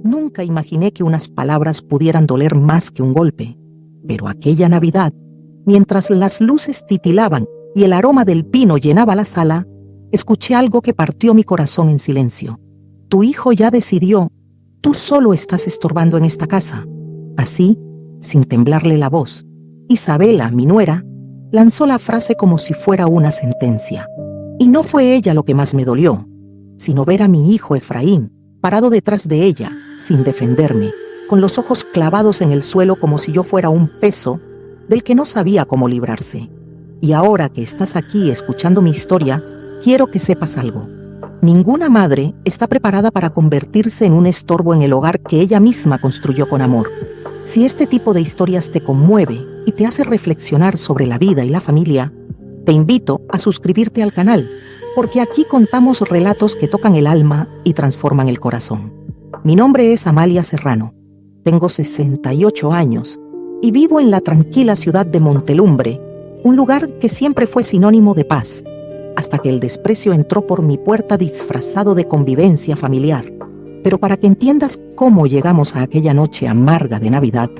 Nunca imaginé que unas palabras pudieran doler más que un golpe. Pero aquella Navidad, mientras las luces titilaban y el aroma del pino llenaba la sala, escuché algo que partió mi corazón en silencio. Tu hijo ya decidió. Tú solo estás estorbando en esta casa. Así, sin temblarle la voz, Isabela, mi nuera, lanzó la frase como si fuera una sentencia. Y no fue ella lo que más me dolió, sino ver a mi hijo Efraín parado detrás de ella, sin defenderme, con los ojos clavados en el suelo como si yo fuera un peso del que no sabía cómo librarse. Y ahora que estás aquí escuchando mi historia, quiero que sepas algo. Ninguna madre está preparada para convertirse en un estorbo en el hogar que ella misma construyó con amor. Si este tipo de historias te conmueve y te hace reflexionar sobre la vida y la familia, te invito a suscribirte al canal, porque aquí contamos relatos que tocan el alma y transforman el corazón. Mi nombre es Amalia Serrano, tengo 68 años y vivo en la tranquila ciudad de Montelumbre, un lugar que siempre fue sinónimo de paz, hasta que el desprecio entró por mi puerta disfrazado de convivencia familiar. Pero para que entiendas cómo llegamos a aquella noche amarga de Navidad,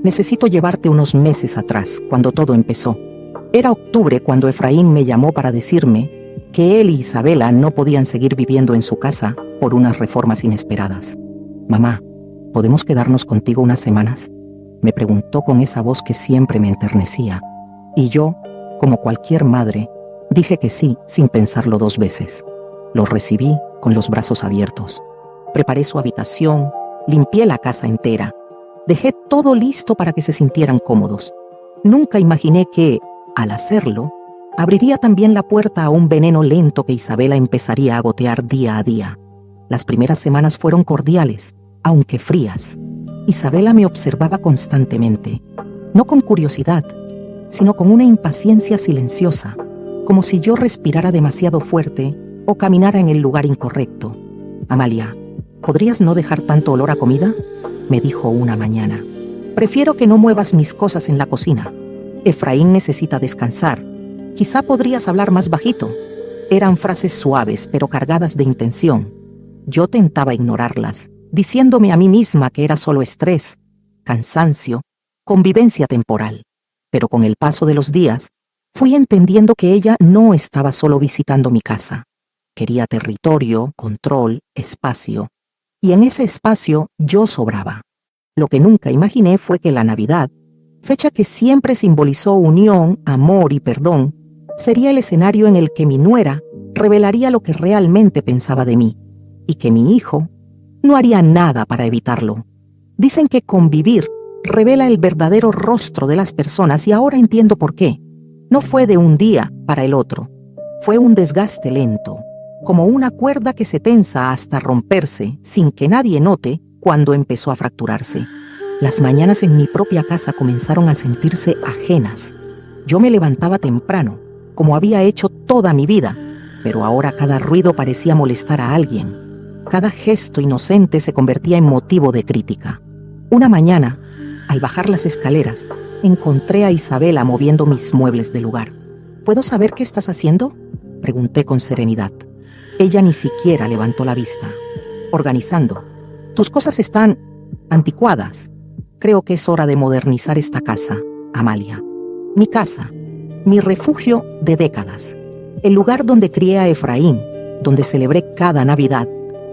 necesito llevarte unos meses atrás, cuando todo empezó. Era octubre cuando Efraín me llamó para decirme que él y Isabela no podían seguir viviendo en su casa por unas reformas inesperadas. Mamá, ¿podemos quedarnos contigo unas semanas?, me preguntó con esa voz que siempre me enternecía. Y yo, como cualquier madre, dije que sí sin pensarlo dos veces. Lo recibí con los brazos abiertos. Preparé su habitación, limpié la casa entera. Dejé todo listo para que se sintieran cómodos. Nunca imaginé que, al hacerlo, abriría también la puerta a un veneno lento que Isabela empezaría a gotear día a día. Las primeras semanas fueron cordiales, aunque frías. Isabela me observaba constantemente, no con curiosidad, sino con una impaciencia silenciosa, como si yo respirara demasiado fuerte o caminara en el lugar incorrecto. Amalia, ¿podrías no dejar tanto olor a comida?, me dijo una mañana. Prefiero que no muevas mis cosas en la cocina. Efraín necesita descansar. Quizá podrías hablar más bajito. Eran frases suaves, pero cargadas de intención. Yo tentaba ignorarlas, diciéndome a mí misma que era solo estrés, cansancio, convivencia temporal. Pero con el paso de los días, fui entendiendo que ella no estaba solo visitando mi casa. Quería territorio, control, espacio. Y en ese espacio yo sobraba. Lo que nunca imaginé fue que la Navidad, fecha que siempre simbolizó unión, amor y perdón, sería el escenario en el que mi nuera revelaría lo que realmente pensaba de mí, y que mi hijo no haría nada para evitarlo. Dicen que convivir revela el verdadero rostro de las personas y ahora entiendo por qué. No fue de un día para el otro. Fue un desgaste lento, como una cuerda que se tensa hasta romperse sin que nadie note cuando empezó a fracturarse. Las mañanas en mi propia casa comenzaron a sentirse ajenas. Yo me levantaba temprano, como había hecho toda mi vida, pero ahora cada ruido parecía molestar a alguien. Cada gesto inocente se convertía en motivo de crítica. Una mañana, al bajar las escaleras, encontré a Isabela moviendo mis muebles del lugar. ¿Puedo saber qué estás haciendo?, pregunté con serenidad. Ella ni siquiera levantó la vista. Organizando. Tus cosas están anticuadas. Creo que es hora de modernizar esta casa, Amalia. Mi casa, mi refugio de décadas. El lugar donde crié a Efraín, donde celebré cada Navidad,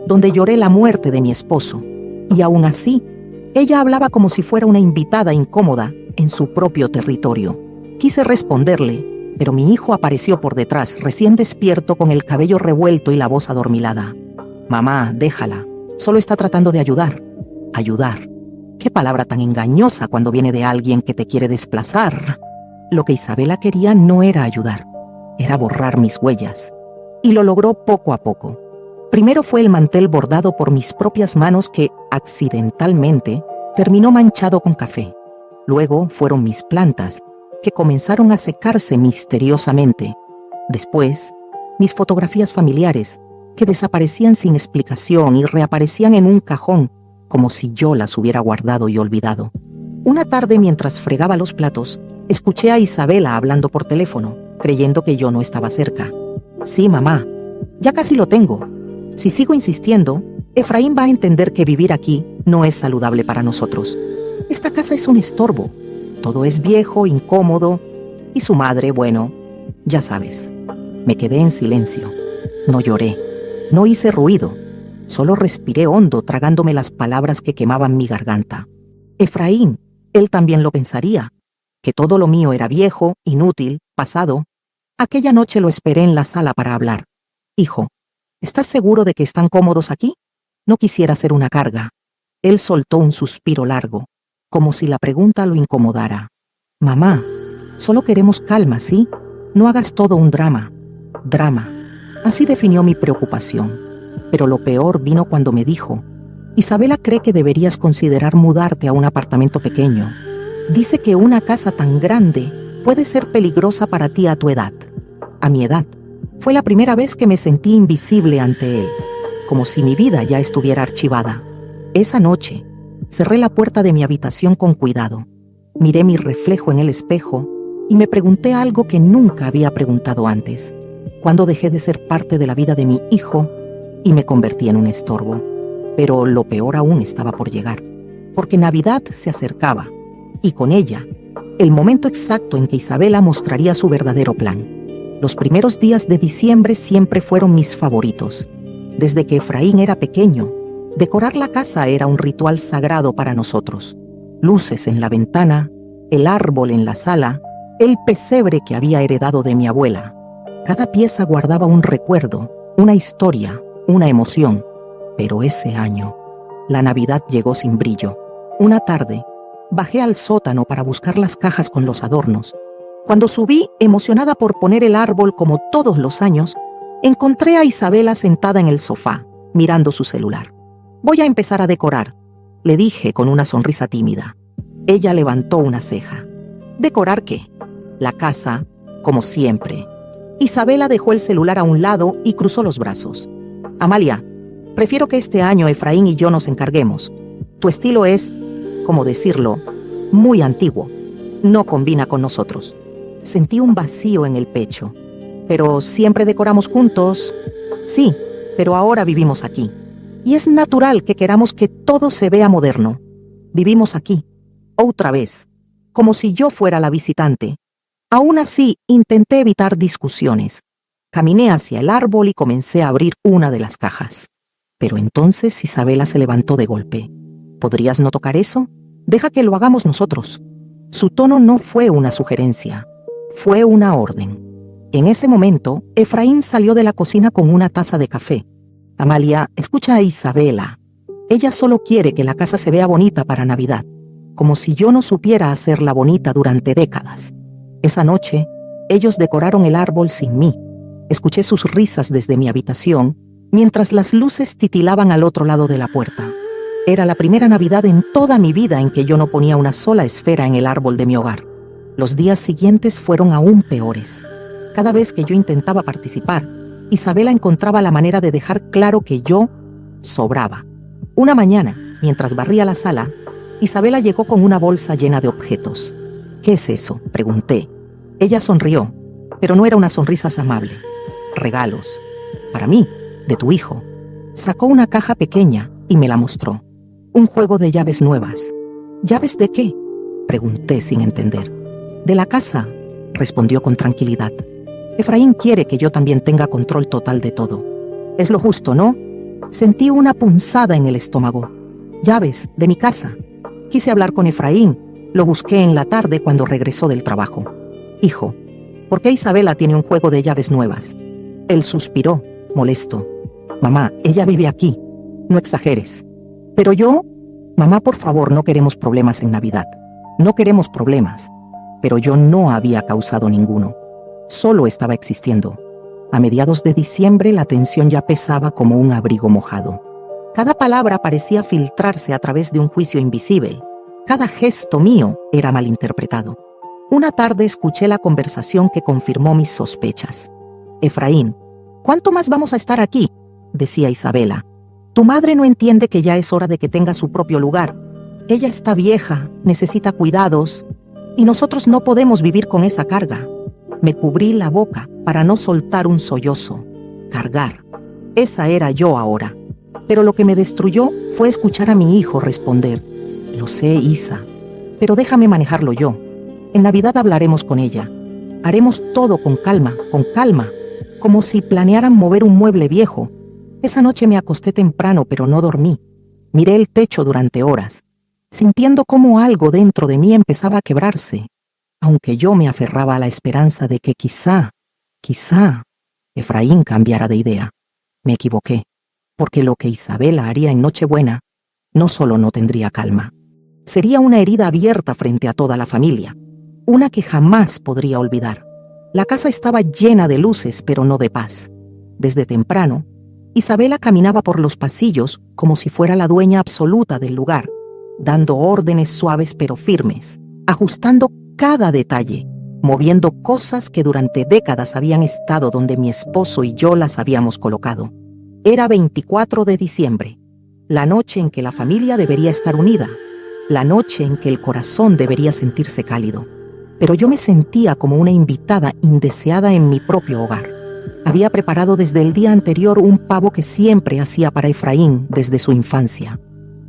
donde lloré la muerte de mi esposo. Y aún así, ella hablaba como si fuera una invitada incómoda en su propio territorio. Quise responderle, pero mi hijo apareció por detrás, recién despierto, con el cabello revuelto y la voz adormilada. Mamá, déjala. Solo está tratando de ayudar. Ayudar. Qué palabra tan engañosa cuando viene de alguien que te quiere desplazar. Lo que Isabela quería no era ayudar, era borrar mis huellas. Y lo logró poco a poco. Primero fue el mantel bordado por mis propias manos que, accidentalmente, terminó manchado con café. Luego fueron mis plantas, que comenzaron a secarse misteriosamente. Después, mis fotografías familiares, que desaparecían sin explicación y reaparecían en un cajón, como si yo las hubiera guardado y olvidado. Una tarde, mientras fregaba los platos, escuché a Isabela hablando por teléfono, creyendo que yo no estaba cerca. Sí, mamá, ya casi lo tengo. Si sigo insistiendo, Efraín va a entender que vivir aquí No es saludable para nosotros. Esta casa es un estorbo. Todo es viejo, incómodo. Y su madre, bueno, ya sabes. Me quedé en silencio. No lloré. No hice ruido. Solo respiré hondo, tragándome las palabras que quemaban mi garganta. Efraín, él también lo pensaría. Que todo lo mío era viejo, inútil, pasado. Aquella noche lo esperé en la sala para hablar. Hijo, ¿estás seguro de que están cómodos aquí? No quisiera ser una carga. Él soltó un suspiro largo, como si la pregunta lo incomodara. Mamá, solo queremos calma, ¿sí? No hagas todo un drama. Drama. Así definió mi preocupación. Pero lo peor vino cuando me dijo: Isabela cree que deberías considerar mudarte a un apartamento pequeño. Dice que una casa tan grande puede ser peligrosa para ti a tu edad. A mi edad, fue la primera vez que me sentí invisible ante él, como si mi vida ya estuviera archivada. Esa noche, cerré la puerta de mi habitación con cuidado. Miré mi reflejo en el espejo y me pregunté algo que nunca había preguntado antes. ¿Cuándo dejé de ser parte de la vida de mi hijo y me convertí en un estorbo? Pero lo peor aún estaba por llegar, porque Navidad se acercaba, y con ella, el momento exacto en que Isabela mostraría su verdadero plan. Los primeros días de diciembre siempre fueron mis favoritos. Desde que Efraín era pequeño, decorar la casa era un ritual sagrado para nosotros. Luces en la ventana, el árbol en la sala, el pesebre que había heredado de mi abuela. Cada pieza guardaba un recuerdo, una historia, una emoción. Pero ese año, la Navidad llegó sin brillo. Una tarde, bajé al sótano para buscar las cajas con los adornos. Cuando subí, emocionada por poner el árbol como todos los años, encontré a Isabela sentada en el sofá, mirando su celular. «Voy a empezar a decorar», le dije con una sonrisa tímida. Ella levantó una ceja. ¿Decorar qué? La casa, como siempre. Isabela dejó el celular a un lado y cruzó los brazos. «Amalia, prefiero que este año Efraín y yo nos encarguemos. Tu estilo es, ¿cómo decirlo?, muy antiguo. No combina con nosotros». Sentí un vacío en el pecho. «¿Pero siempre decoramos juntos?» «Sí, pero ahora vivimos aquí. Y es natural que queramos que todo se vea moderno. Vivimos aquí, otra vez, como si yo fuera la visitante». Aún así, intenté evitar discusiones. Caminé hacia el árbol y comencé a abrir una de las cajas. Pero entonces Isabela se levantó de golpe. «¿Podrías no tocar eso? Deja que lo hagamos nosotros». Su tono no fue una sugerencia, fue una orden. En ese momento, Efraín salió de la cocina con una taza de café. «Amalia, escucha a Isabela. Ella solo quiere que la casa se vea bonita para Navidad, como si yo no supiera hacerla bonita durante décadas». Esa noche, ellos decoraron el árbol sin mí. Escuché sus risas desde mi habitación, mientras las luces titilaban al otro lado de la puerta. Era la primera Navidad en toda mi vida en que yo no ponía una sola esfera en el árbol de mi hogar. Los días siguientes fueron aún peores. Cada vez que yo intentaba participar, Isabela encontraba la manera de dejar claro que yo sobraba. Una mañana, mientras barría la sala, Isabela llegó con una bolsa llena de objetos. «¿Qué es eso?», pregunté. Ella sonrió, pero no era una sonrisa amable. «Regalos. Para mí, de tu hijo». Sacó una caja pequeña y me la mostró. «Un juego de llaves nuevas». «¿Llaves de qué?», pregunté sin entender. «De la casa», respondió con tranquilidad. «Efraín quiere que yo también tenga control total de todo. Es lo justo, ¿no?». Sentí una punzada en el estómago. «Llaves, de mi casa». Quise hablar con Efraín. Lo busqué en la tarde cuando regresó del trabajo. «Hijo, ¿por qué Isabela tiene un juego de llaves nuevas?». Él suspiró, molesto. «Mamá, ella vive aquí. No exageres». «Pero yo...». «Mamá, por favor, no queremos problemas en Navidad. No queremos problemas». Pero yo no había causado ninguno. Solo estaba existiendo. A mediados de diciembre la tensión ya pesaba como un abrigo mojado. Cada palabra parecía filtrarse a través de un juicio invisible. Cada gesto mío era malinterpretado. Una tarde escuché la conversación que confirmó mis sospechas. «Efraín, ¿cuánto más vamos a estar aquí?», decía Isabela. «Tu madre no entiende que ya es hora de que tenga su propio lugar. Ella está vieja, necesita cuidados, y nosotros no podemos vivir con esa carga». Me cubrí la boca para no soltar un sollozo. Cargar. Esa era yo ahora. Pero lo que me destruyó fue escuchar a mi hijo responder: lo sé, Isa, pero déjame manejarlo yo. En Navidad hablaremos con ella. Haremos todo con calma, como si planearan mover un mueble viejo. Esa noche me acosté temprano, pero no dormí. Miré el techo durante horas, sintiendo cómo algo dentro de mí empezaba a quebrarse, aunque yo me aferraba a la esperanza de que quizá, Efraín cambiara de idea. Me equivoqué, porque lo que Isabela haría en Nochebuena no solo no tendría calma, sería una herida abierta frente a toda la familia, una que jamás podría olvidar. La casa estaba llena de luces, pero no de paz. Desde temprano, Isabela caminaba por los pasillos como si fuera la dueña absoluta del lugar, dando órdenes suaves pero firmes, ajustando cada detalle, moviendo cosas que durante décadas habían estado donde mi esposo y yo las habíamos colocado. Era 24 de diciembre, la noche en que la familia debería estar unida, la noche en que el corazón debería sentirse cálido. Pero yo me sentía como una invitada indeseada en mi propio hogar. Había preparado desde el día anterior un pavo que siempre hacía para Efraín desde su infancia.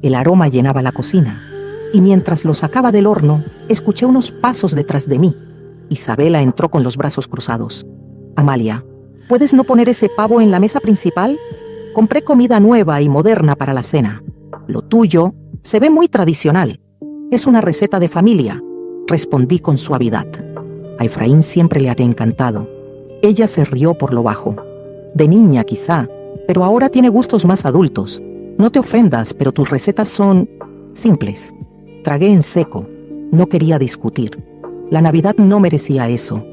El aroma llenaba la cocina, y mientras lo sacaba del horno, escuché unos pasos detrás de mí. Isabela entró con los brazos cruzados. Amalia, ¿puedes no poner ese pavo en la mesa principal? Compré comida nueva y moderna para la cena. Lo tuyo se ve muy tradicional. Es una receta de familia, respondí con suavidad. A Efraín siempre le había encantado. Ella se rió por lo bajo. De niña quizá, pero ahora tiene gustos más adultos. No te ofendas, pero tus recetas son simples. Tragué en seco. No quería discutir. La Navidad no merecía eso.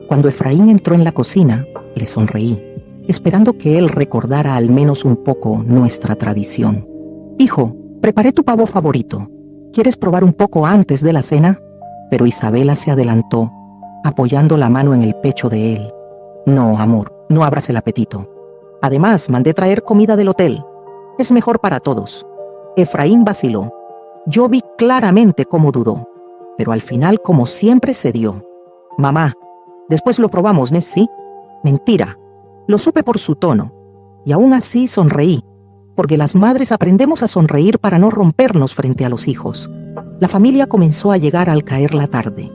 Cuando Efraín entró en la cocina, le sonreí, esperando que él recordara al menos un poco nuestra tradición. Hijo, preparé tu pavo favorito. ¿Quieres probar un poco antes de la cena? Pero Isabela se adelantó, apoyando la mano en el pecho de él. No, amor, no abras el apetito. Además, mandé traer comida del hotel. Es mejor para todos. Efraín vaciló. Yo vi claramente cómo dudó, pero al final, como siempre, cedió. Mamá, después lo probamos, ¿no? ¿Sí? Mentira. Lo supe por su tono, y aún así sonreí, porque las madres aprendemos a sonreír para no rompernos frente a los hijos. La familia comenzó a llegar al caer la tarde.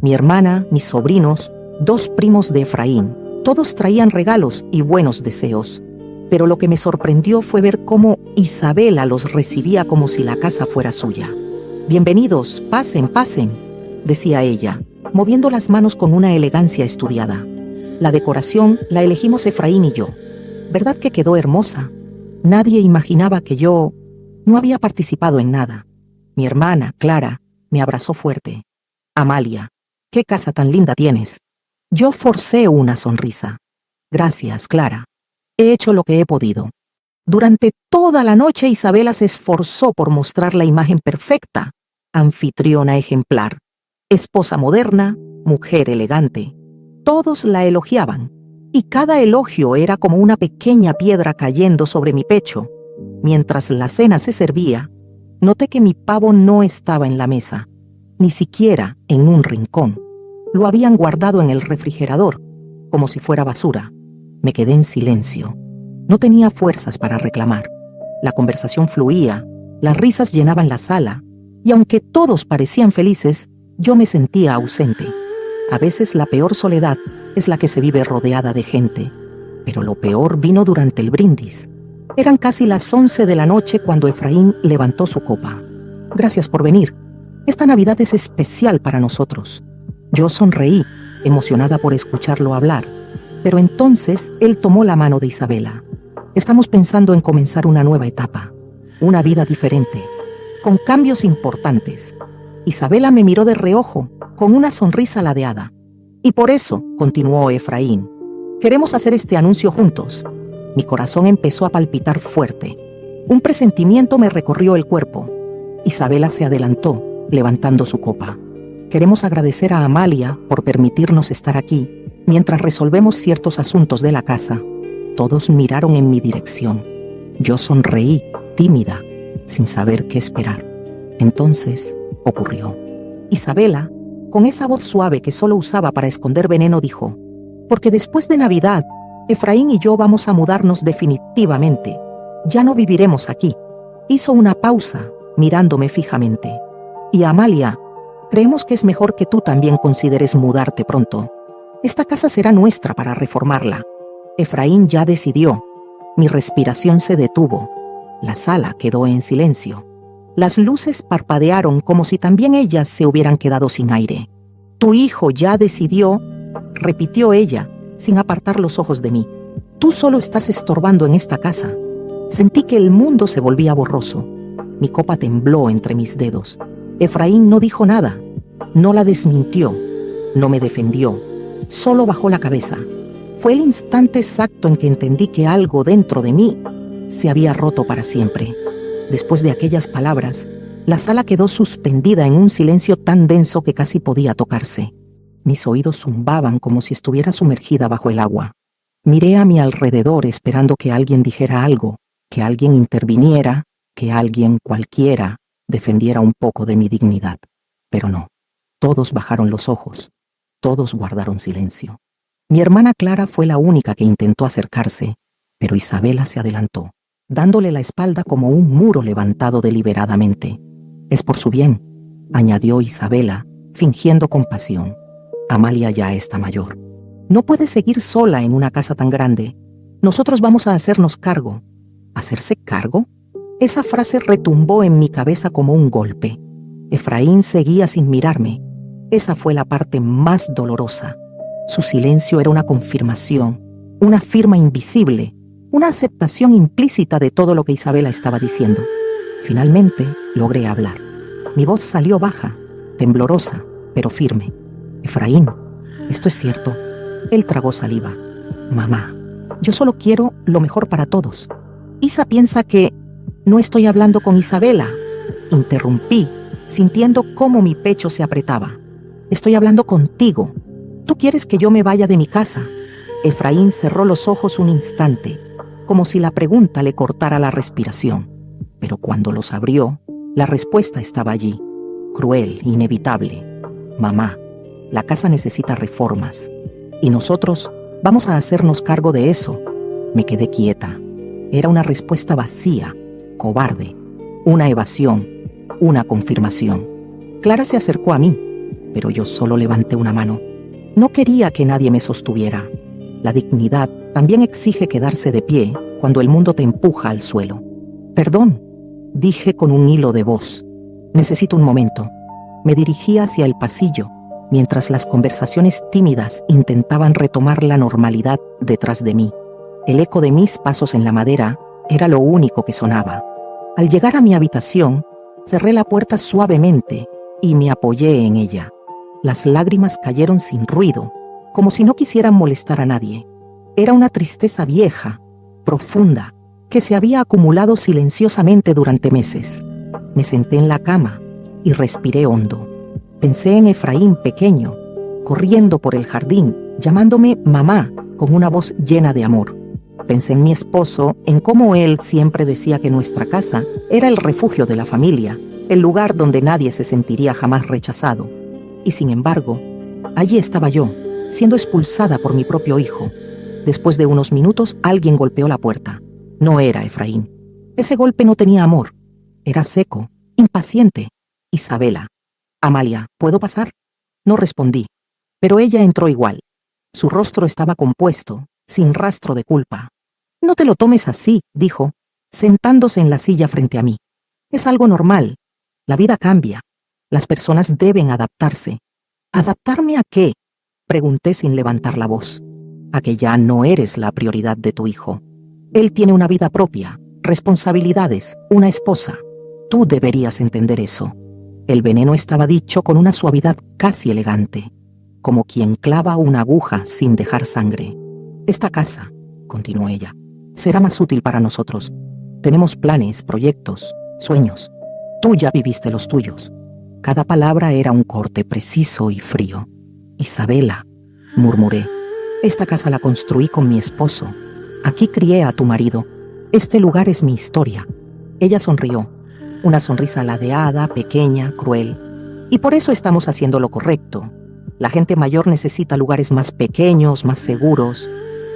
Mi hermana, mis sobrinos, 2 primos de Efraín, todos traían regalos y buenos deseos. Pero lo que me sorprendió fue ver cómo Isabela los recibía como si la casa fuera suya. Bienvenidos, pasen, decía ella, moviendo las manos con una elegancia estudiada. La decoración la elegimos Efraín y yo. ¿Verdad que quedó hermosa? Nadie imaginaba que yo no había participado en nada. Mi hermana, Clara, me abrazó fuerte. Amalia, ¿qué casa tan linda tienes? Yo forcé una sonrisa. Gracias, Clara. He hecho lo que he podido. Durante toda la noche Isabela se esforzó por mostrar la imagen perfecta, anfitriona ejemplar, esposa moderna, mujer elegante. Todos la elogiaban, y cada elogio era como una pequeña piedra cayendo sobre mi pecho. Mientras la cena se servía, noté que mi pavo no estaba en la mesa, ni siquiera en un rincón. Lo habían guardado en el refrigerador, como si fuera basura. Me quedé en silencio. No tenía fuerzas para reclamar. La conversación fluía, las risas llenaban la sala, y aunque todos parecían felices, yo me sentía ausente. A veces la peor soledad es la que se vive rodeada de gente, pero lo peor vino durante el brindis. Eran casi las 11 de la noche cuando Efraín levantó su copa. Gracias por venir. Esta Navidad es especial para nosotros. Yo sonreí, emocionada por escucharlo hablar, pero entonces él tomó la mano de Isabela. Estamos pensando en comenzar una nueva etapa, una vida diferente, con cambios importantes. Isabela me miró de reojo, con una sonrisa ladeada. Y por eso, continuó Efraín, queremos hacer este anuncio juntos. Mi corazón empezó a palpitar fuerte. Un presentimiento me recorrió el cuerpo. Isabela se adelantó, levantando su copa. Queremos agradecer a Amalia por permitirnos estar aquí, mientras resolvemos ciertos asuntos de la casa. Todos miraron en mi dirección. Yo sonreí, tímida, sin saber qué esperar. Entonces, ocurrió. Isabela, con esa voz suave que solo usaba para esconder veneno, dijo: porque después de Navidad, Efraín y yo vamos a mudarnos definitivamente. Ya no viviremos aquí. Hizo una pausa, mirándome fijamente. Y Amalia, creemos que es mejor que tú también consideres mudarte pronto. Esta casa será nuestra para reformarla. Efraín ya decidió. Mi respiración se detuvo. La sala quedó en silencio. Las luces parpadearon como si también ellas se hubieran quedado sin aire. Tu hijo ya decidió, repitió ella, sin apartar los ojos de mí. Tú solo estás estorbando en esta casa. Sentí que el mundo se volvía borroso. Mi copa tembló entre mis dedos. Efraín no dijo nada. No la desmintió. No me defendió. Solo bajó la cabeza. Fue el instante exacto en que entendí que algo dentro de mí se había roto para siempre. Después de aquellas palabras, la sala quedó suspendida en un silencio tan denso que casi podía tocarse. Mis oídos zumbaban como si estuviera sumergida bajo el agua. Miré a mi alrededor esperando que alguien dijera algo, que alguien interviniera, que alguien cualquiera defendiera un poco de mi dignidad. Pero no. Todos bajaron los ojos. Todos guardaron silencio. Mi hermana Clara fue la única que intentó acercarse, pero Isabela se adelantó, dándole la espalda como un muro levantado deliberadamente. Es por su bien, añadió Isabela, fingiendo compasión. Amalia ya está mayor. No puede seguir sola en una casa tan grande. Nosotros vamos a hacernos cargo. ¿Hacerse cargo? Esa frase retumbó en mi cabeza como un golpe. Efraín seguía sin mirarme. Esa fue la parte más dolorosa. Su silencio era una confirmación, una firma invisible, una aceptación implícita de todo lo que Isabela estaba diciendo. Finalmente logré hablar. Mi voz salió baja, temblorosa, pero firme. Efraín, esto es cierto. Él tragó saliva. Mamá, yo solo quiero lo mejor para todos. Isa piensa que no estoy hablando con Isabela. Interrumpí, sintiendo cómo mi pecho se apretaba. Estoy hablando contigo. Tú quieres que yo me vaya de mi casa. Efraín cerró los ojos un instante, como si la pregunta le cortara la respiración. Pero cuando los abrió, la respuesta estaba allí, cruel, inevitable. Mamá, la casa necesita reformas, y nosotros vamos a hacernos cargo de eso. Me quedé quieta. Era una respuesta vacía, cobarde, una evasión, una confirmación. Clara se acercó a mí, pero yo solo levanté una mano. No quería que nadie me sostuviera. La dignidad también exige quedarse de pie cuando el mundo te empuja al suelo. Perdón, dije con un hilo de voz. Necesito un momento. Me dirigí hacia el pasillo, mientras las conversaciones tímidas intentaban retomar la normalidad detrás de mí. El eco de mis pasos en la madera era lo único que sonaba. Al llegar a mi habitación, cerré la puerta suavemente y me apoyé en ella. Las lágrimas cayeron sin ruido, como si no quisieran molestar a nadie. Era una tristeza vieja, profunda, que se había acumulado silenciosamente durante meses. Me senté en la cama y respiré hondo. Pensé en Efraín pequeño, corriendo por el jardín, llamándome mamá con una voz llena de amor. Pensé en mi esposo, en cómo él siempre decía que nuestra casa era el refugio de la familia, el lugar donde nadie se sentiría jamás rechazado. Y sin embargo, allí estaba yo, siendo expulsada por mi propio hijo. Después de unos minutos, alguien golpeó la puerta. No era Efraín. Ese golpe no tenía amor. Era seco, impaciente. Isabela. Amalia, ¿puedo pasar? No respondí, pero ella entró igual. Su rostro estaba compuesto, sin rastro de culpa. No te lo tomes así, dijo, sentándose en la silla frente a mí. Es algo normal. La vida cambia. Las personas deben adaptarse. ¿Adaptarme a qué? Pregunté sin levantar la voz. A que ya no eres la prioridad de tu hijo. Él tiene una vida propia, responsabilidades, una esposa. Tú deberías entender eso. El veneno estaba dicho con una suavidad casi elegante, como quien clava una aguja sin dejar sangre. Esta casa, continuó ella, será más útil para nosotros. Tenemos planes, proyectos, sueños. Tú ya viviste los tuyos. Cada palabra era un corte preciso y frío. Isabela, murmuré, esta casa la construí con mi esposo. Aquí crié a tu marido. Este lugar es mi historia. Ella sonrió, una sonrisa ladeada, pequeña, cruel. Y por eso estamos haciendo lo correcto. La gente mayor necesita lugares más pequeños, más seguros.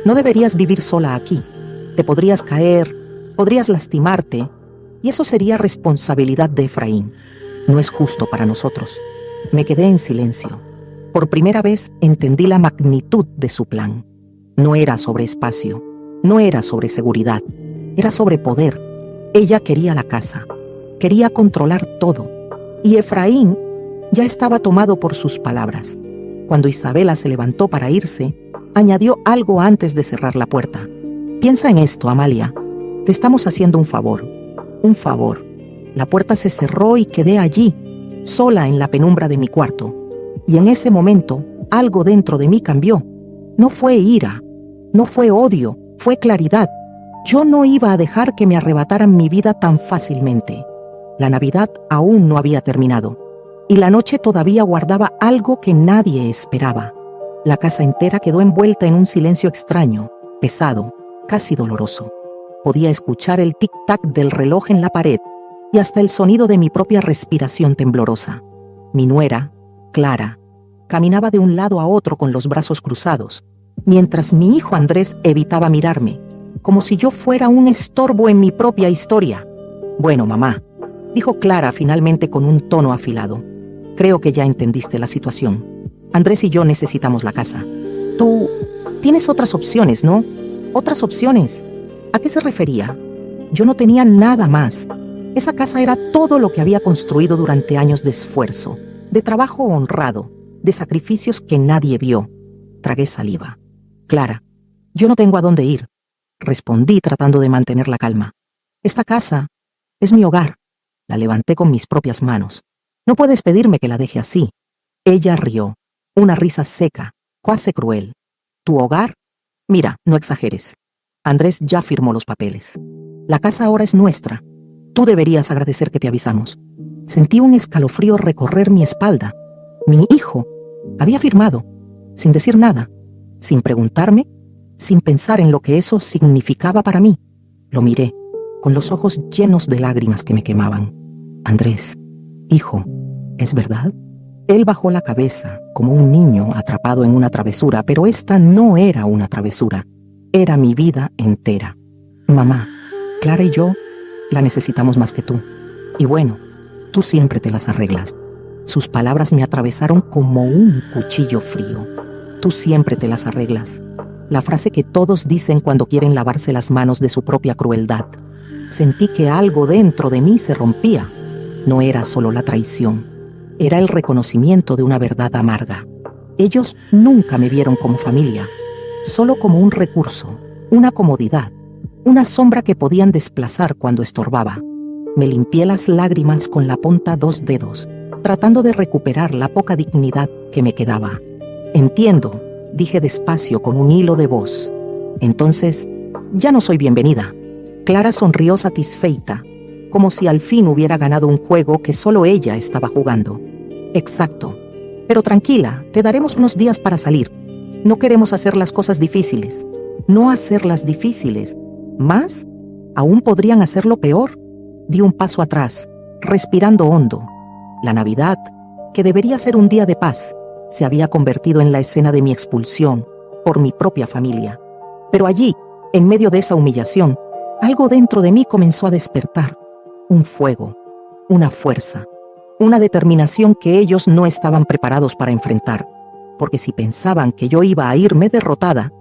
No deberías vivir sola aquí. Te podrías caer Podrías lastimarte, y eso sería responsabilidad de Efraín. No es justo para nosotros. Me quedé en silencio. Por primera vez entendí la magnitud de su plan. No era sobre espacio, no era sobre seguridad, era sobre poder. Ella quería la casa, quería controlar todo, y Efraín ya estaba tomado por sus palabras. Cuando Isabela se levantó para irse, añadió algo antes de cerrar la puerta. Piensa en esto, Amalia. Te estamos haciendo un favor. Un favor. La puerta se cerró y quedé allí, sola en la penumbra de mi cuarto. Y en ese momento, algo dentro de mí cambió. No fue ira, no fue odio, fue claridad. Yo no iba a dejar que me arrebataran mi vida tan fácilmente. La Navidad aún no había terminado, y la noche todavía guardaba algo que nadie esperaba. La casa entera quedó envuelta en un silencio extraño, pesado, casi doloroso. Podía escuchar el tic-tac del reloj en la pared y hasta el sonido de mi propia respiración temblorosa. Mi nuera, Clara, caminaba de un lado a otro con los brazos cruzados, mientras mi hijo Andrés evitaba mirarme, como si yo fuera un estorbo en mi propia historia. Bueno, mamá, dijo Clara finalmente con un tono afilado. Creo que ya entendiste la situación. Andrés y yo necesitamos la casa. Tú tienes otras opciones, ¿no? Otras opciones. ¿A qué se refería? Yo no tenía nada más. Esa casa era todo lo que había construido durante años de esfuerzo, de trabajo honrado, de sacrificios que nadie vio. Tragué saliva. Clara, yo no tengo a dónde ir, respondí tratando de mantener la calma. Esta casa es mi hogar. La levanté con mis propias manos. No puedes pedirme que la deje así. Ella rió, una risa seca, cuasi cruel. ¿Tu hogar? Mira, no exageres. Andrés ya firmó los papeles. La casa ahora es nuestra. Tú deberías agradecer que te avisamos. Sentí un escalofrío recorrer mi espalda. Mi hijo había firmado, sin decir nada, sin preguntarme, sin pensar en lo que eso significaba para mí. Lo miré, con los ojos llenos de lágrimas que me quemaban. Andrés, hijo, ¿es verdad? Él bajó la cabeza, como un niño atrapado en una travesura, pero esta no era una travesura. Era mi vida entera. Mamá, Clara y yo la necesitamos más que tú. Y bueno, tú siempre te las arreglas. Sus palabras me atravesaron como un cuchillo frío. Tú siempre te las arreglas. La frase que todos dicen cuando quieren lavarse las manos de su propia crueldad. Sentí que algo dentro de mí se rompía. No era solo la traición. Era el reconocimiento de una verdad amarga. Ellos nunca me vieron como familia, solo como un recurso, una comodidad, una sombra que podían desplazar cuando estorbaba. Me limpié las lágrimas con la punta 2 dedos, tratando de recuperar la poca dignidad que me quedaba. Entiendo, dije despacio con un hilo de voz. Entonces, ya no soy bienvenida. Clara sonrió satisfecha, como si al fin hubiera ganado un juego que solo ella estaba jugando. Exacto. Pero tranquila, te daremos unos días para salir. No queremos hacer las cosas difíciles. No hacerlas difíciles. Más, aún podrían hacerlo peor. Di un paso atrás, respirando hondo. La Navidad, que debería ser un día de paz, se había convertido en la escena de mi expulsión por mi propia familia. Pero allí, en medio de esa humillación, algo dentro de mí comenzó a despertar. Un fuego, una fuerza, una determinación que ellos no estaban preparados para enfrentar, porque si pensaban que yo iba a irme derrotada,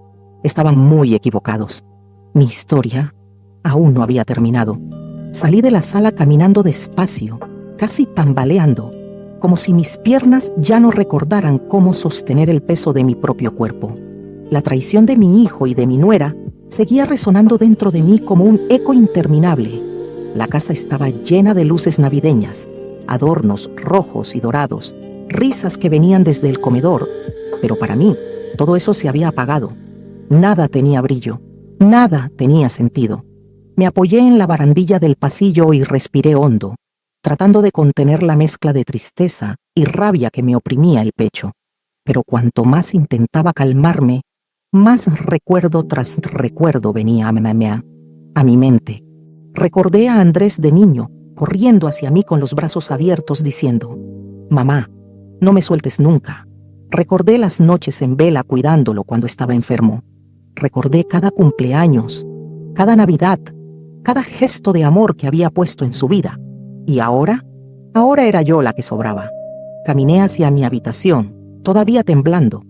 estaban muy equivocados. Mi historia aún no había terminado. Salí de la sala caminando despacio, casi tambaleando, como si mis piernas ya no recordaran cómo sostener el peso de mi propio cuerpo. La traición de mi hijo y de mi nuera seguía resonando dentro de mí como un eco interminable. La casa estaba llena de luces navideñas, adornos rojos y dorados, risas que venían desde el comedor, pero para mí todo eso se había apagado. Nada tenía brillo, nada tenía sentido. Me apoyé en la barandilla del pasillo y respiré hondo, tratando de contener la mezcla de tristeza y rabia que me oprimía el pecho. Pero cuanto más intentaba calmarme, más recuerdo tras recuerdo venía a mi mente. Recordé a Andrés de niño, corriendo hacia mí con los brazos abiertos, diciendo: «Mamá, no me sueltes nunca». Recordé las noches en vela cuidándolo cuando estaba enfermo. Recordé cada cumpleaños, cada Navidad, cada gesto de amor que había puesto en su vida. Y ahora era yo la que sobraba. Caminé hacia mi habitación, todavía temblando.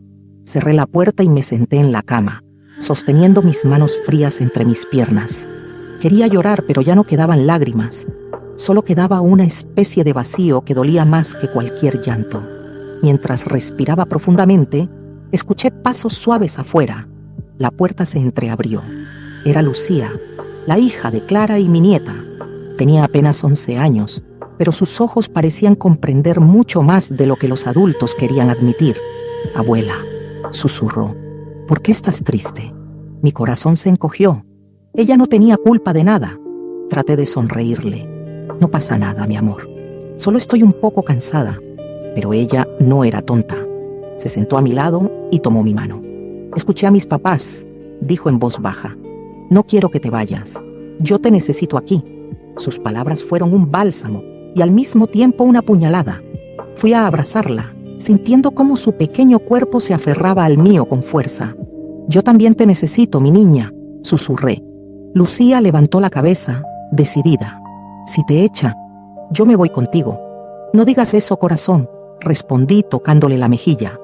Cerré la puerta y me senté en la cama, sosteniendo mis manos frías entre mis piernas. Quería llorar, pero ya no quedaban lágrimas. Solo quedaba una especie de vacío que dolía más que cualquier llanto. Mientras respiraba profundamente, escuché pasos suaves afuera. La puerta se entreabrió. Era Lucía, la hija de Clara y mi nieta. Tenía apenas 11 años, pero sus ojos parecían comprender mucho más de lo que los adultos querían admitir. «Abuela», susurró, «¿por qué estás triste?» Mi corazón se encogió. Ella no tenía culpa de nada. Traté de sonreírle. «No pasa nada, mi amor. Solo estoy un poco cansada». Pero ella no era tonta. Se sentó a mi lado y tomó mi mano. «Escuché a mis papás», dijo en voz baja. «No quiero que te vayas. Yo te necesito aquí». Sus palabras fueron un bálsamo y al mismo tiempo una puñalada. Fui a abrazarla, sintiendo cómo su pequeño cuerpo se aferraba al mío con fuerza. «Yo también te necesito, mi niña», susurré. Lucía levantó la cabeza, decidida. «Si te echa, yo me voy contigo». «No digas eso, corazón», respondí tocándole la mejilla.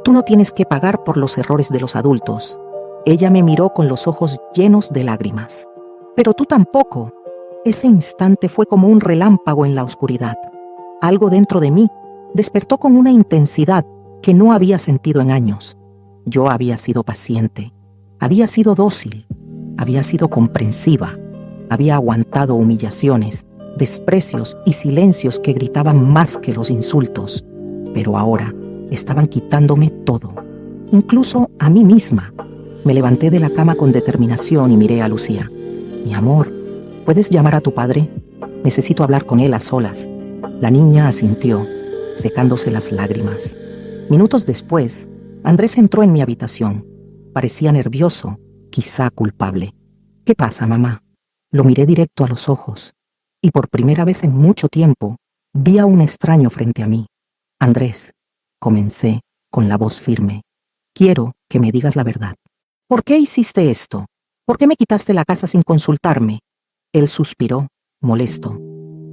«Tú no tienes que pagar por los errores de los adultos». Ella me miró con los ojos llenos de lágrimas. «Pero tú tampoco». Ese instante fue como un relámpago en la oscuridad. Algo dentro de mí despertó con una intensidad que no había sentido en años. Yo había sido paciente, había sido dócil, había sido comprensiva, había aguantado humillaciones, desprecios y silencios que gritaban más que los insultos. Pero ahora estaban quitándome todo, incluso a mí misma. Me levanté de la cama con determinación y miré a Lucía. «Mi amor, ¿puedes llamar a tu padre? Necesito hablar con él a solas». La niña asintió, secándose las lágrimas. Minutos después, Andrés entró en mi habitación. Parecía nervioso, quizá culpable. «¿Qué pasa, mamá?» Lo miré directo a los ojos, y por primera vez en mucho tiempo, vi a un extraño frente a mí. «Andrés», comencé, con la voz firme, «quiero que me digas la verdad. ¿Por qué hiciste esto? ¿Por qué me quitaste la casa sin consultarme?» Él suspiró, molesto.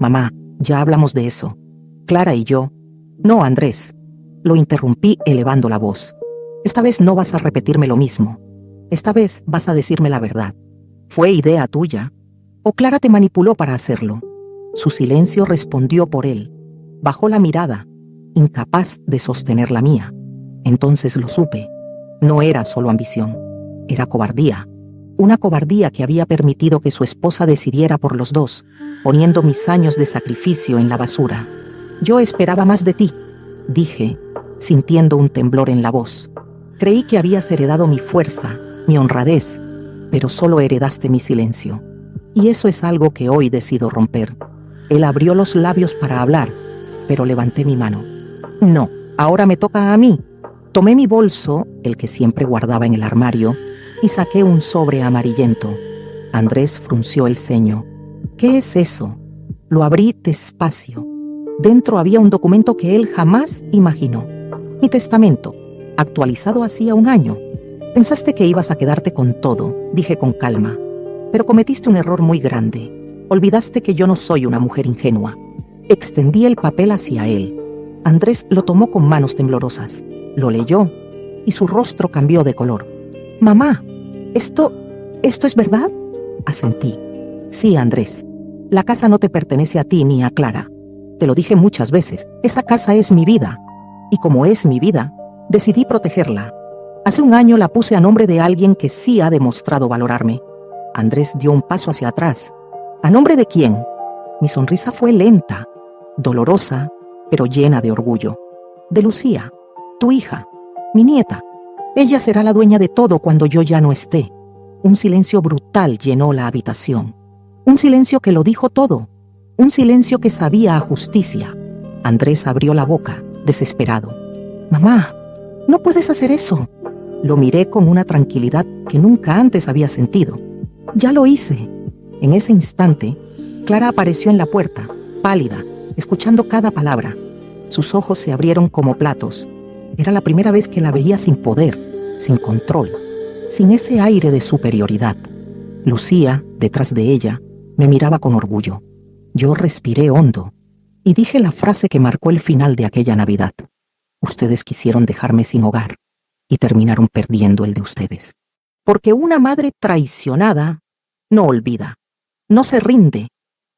«Mamá, ya hablamos de eso. Clara y yo». «No, Andrés», lo interrumpí elevando la voz. «Esta vez no vas a repetirme lo mismo. Esta vez vas a decirme la verdad. ¿Fue idea tuya? ¿O Clara te manipuló para hacerlo?» Su silencio respondió por él. Bajó la mirada, incapaz de sostener la mía. Entonces lo supe. No era solo ambición, era cobardía. Una cobardía que había permitido que su esposa decidiera por los dos, poniendo mis años de sacrificio en la basura. «Yo esperaba más de ti», dije, sintiendo un temblor en la voz. «Creí que habías heredado mi fuerza, mi honradez, pero solo heredaste mi silencio. Y eso es algo que hoy decido romper». Él abrió los labios para hablar, pero levanté mi mano. «No, ahora me toca a mí». Tomé mi bolso, el que siempre guardaba en el armario, y saqué un sobre amarillento. Andrés frunció el ceño. «¿Qué es eso?» Lo abrí despacio. Dentro había un documento que él jamás imaginó. Mi testamento, actualizado hacía un año. «Pensaste que ibas a quedarte con todo», dije con calma. «Pero cometiste un error muy grande. Olvidaste que yo no soy una mujer ingenua». Extendí el papel hacia él. Andrés lo tomó con manos temblorosas. Lo leyó y su rostro cambió de color. «Mamá, ¿esto es verdad?» Asentí. «Sí, Andrés. La casa no te pertenece a ti ni a Clara. Te lo dije muchas veces, esa casa es mi vida. Y como es mi vida, decidí protegerla. Hace un año la puse a nombre de alguien que sí ha demostrado valorarme». Andrés dio un paso hacia atrás. «¿A nombre de quién?» Mi sonrisa fue lenta, dolorosa, pero llena de orgullo. «De Lucía, tu hija, mi nieta. Ella será la dueña de todo cuando yo ya no esté». Un silencio brutal llenó la habitación. Un silencio que lo dijo todo. Un silencio que sabía a justicia. Andrés abrió la boca, desesperado. «Mamá, no puedes hacer eso». Lo miré con una tranquilidad que nunca antes había sentido. «Ya lo hice». En ese instante, Clara apareció en la puerta, pálida, escuchando cada palabra. Sus ojos se abrieron como platos. Era la primera vez que la veía sin poder, sin control, sin ese aire de superioridad. Lucía, detrás de ella, Me miraba con orgullo. Yo respiré hondo y dije la frase que marcó el final de aquella Navidad. Ustedes quisieron dejarme sin hogar y terminaron perdiendo el de ustedes. Porque una madre traicionada no olvida, no se rinde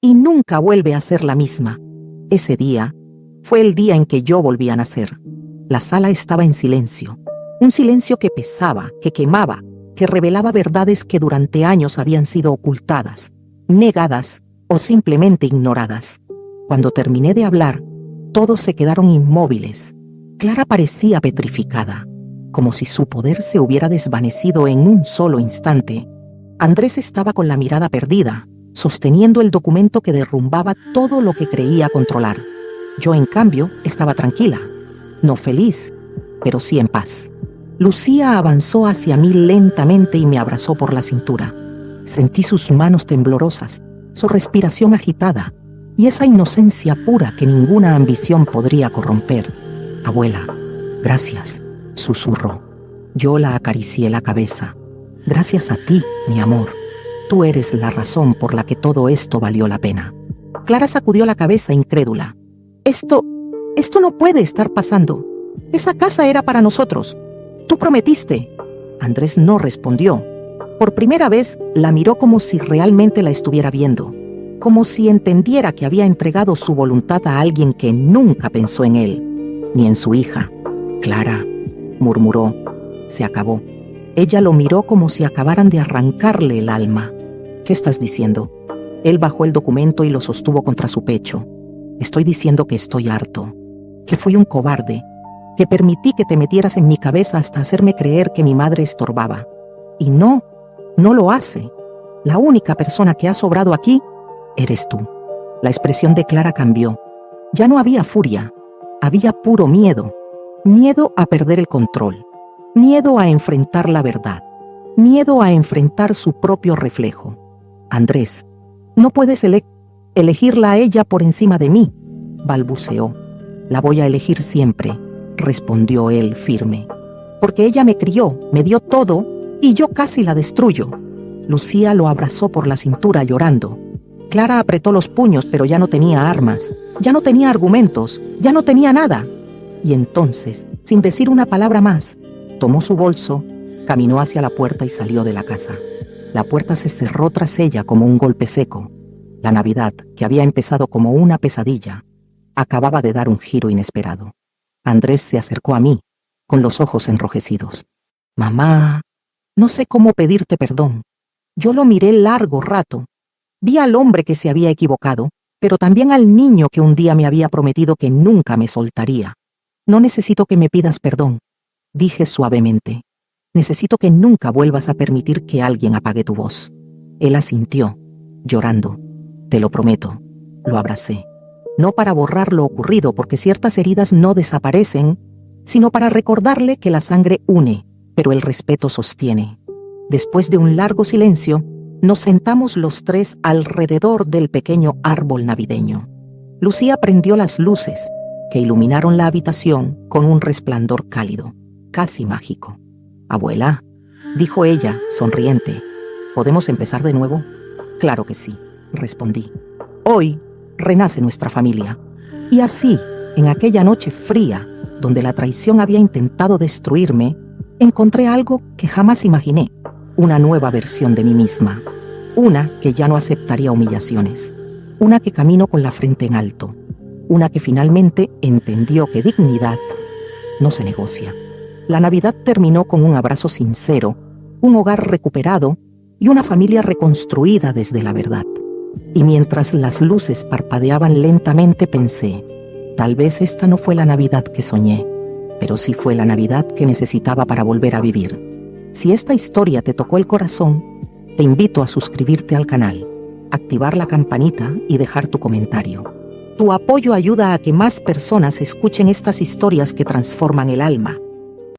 y nunca vuelve a ser la misma. Ese día fue el día en que yo volví a nacer. La sala estaba en silencio, un silencio que pesaba, que quemaba, que revelaba verdades que durante años habían sido ocultadas, negadas o simplemente ignoradas. Cuando terminé de hablar, todos se quedaron inmóviles. Clara parecía petrificada, como si su poder se hubiera desvanecido en un solo instante. Andrés estaba con la mirada perdida, sosteniendo el documento que derrumbaba todo lo que creía controlar. Yo, en cambio, estaba tranquila, no feliz, pero sí en paz. Lucía avanzó hacia mí lentamente y me abrazó por la cintura. Sentí sus manos temblorosas, su respiración agitada y esa inocencia pura que ninguna ambición podría corromper. Abuela, gracias, susurró. Yo la acaricié la cabeza. Gracias a ti, mi amor. Tú eres la razón por la que todo esto valió la pena. Clara sacudió la cabeza incrédula. Esto no puede estar pasando. Esa casa era para nosotros. Tú prometiste. Andrés no respondió. Por primera vez la miró como si realmente la estuviera viendo, como si entendiera que había entregado su voluntad a alguien que nunca pensó en él, ni en su hija. Clara, murmuró, se acabó. Ella lo miró como si acabaran de arrancarle el alma. ¿Qué estás diciendo? Él bajó el documento y lo sostuvo contra su pecho. Estoy diciendo que estoy harto, que fui un cobarde, que permití que te metieras en mi cabeza hasta hacerme creer que mi madre estorbaba. Y no lo hace. La única persona que ha sobrado aquí eres tú. La expresión de Clara cambió. Ya no había furia, había puro miedo. Miedo a perder el control, miedo a enfrentar la verdad, miedo a enfrentar su propio reflejo. Andrés, no puedes elegirla a ella por encima de mí, balbuceó. La voy a elegir siempre, respondió él firme. Porque ella me crió, me dio todo y yo casi la destruyo. Lucía lo abrazó por la cintura llorando. Clara apretó los puños, pero ya no tenía armas, ya no tenía argumentos, ya no tenía nada. Y entonces, sin decir una palabra más, tomó su bolso, caminó hacia la puerta y salió de la casa. La puerta se cerró tras ella como un golpe seco. La Navidad, que había empezado como una pesadilla, acababa de dar un giro inesperado. Andrés se acercó a mí, con los ojos enrojecidos. Mamá, no sé cómo pedirte perdón. Yo lo miré largo rato. Vi al hombre que se había equivocado, pero también al niño que un día me había prometido que nunca me soltaría. No necesito que me pidas perdón, dije suavemente. Necesito que nunca vuelvas a permitir que alguien apague tu voz. Él asintió, llorando. Te lo prometo. Lo abracé. No para borrar lo ocurrido, porque ciertas heridas no desaparecen, sino para recordarle que la sangre une, pero el respeto sostiene. Después de un largo silencio, nos sentamos los tres alrededor del pequeño árbol navideño. Lucía prendió las luces, que iluminaron la habitación con un resplandor cálido, casi mágico. Abuela, dijo ella, sonriente, ¿podemos empezar de nuevo? Claro que sí, respondí. Hoy renace nuestra familia. Y así, en aquella noche fría, donde la traición había intentado destruirme, encontré algo que jamás imaginé, una nueva versión de mí misma, una que ya no aceptaría humillaciones, una que camino con la frente en alto, una que finalmente entendió que dignidad no se negocia. La Navidad terminó con un abrazo sincero, un hogar recuperado y una familia reconstruida desde la verdad. Y mientras las luces parpadeaban lentamente pensé, tal vez esta no fue la Navidad que soñé, pero sí fue la Navidad que necesitaba para volver a vivir. Si esta historia te tocó el corazón, te invito a suscribirte al canal, activar la campanita y dejar tu comentario. Tu apoyo ayuda a que más personas escuchen estas historias que transforman el alma.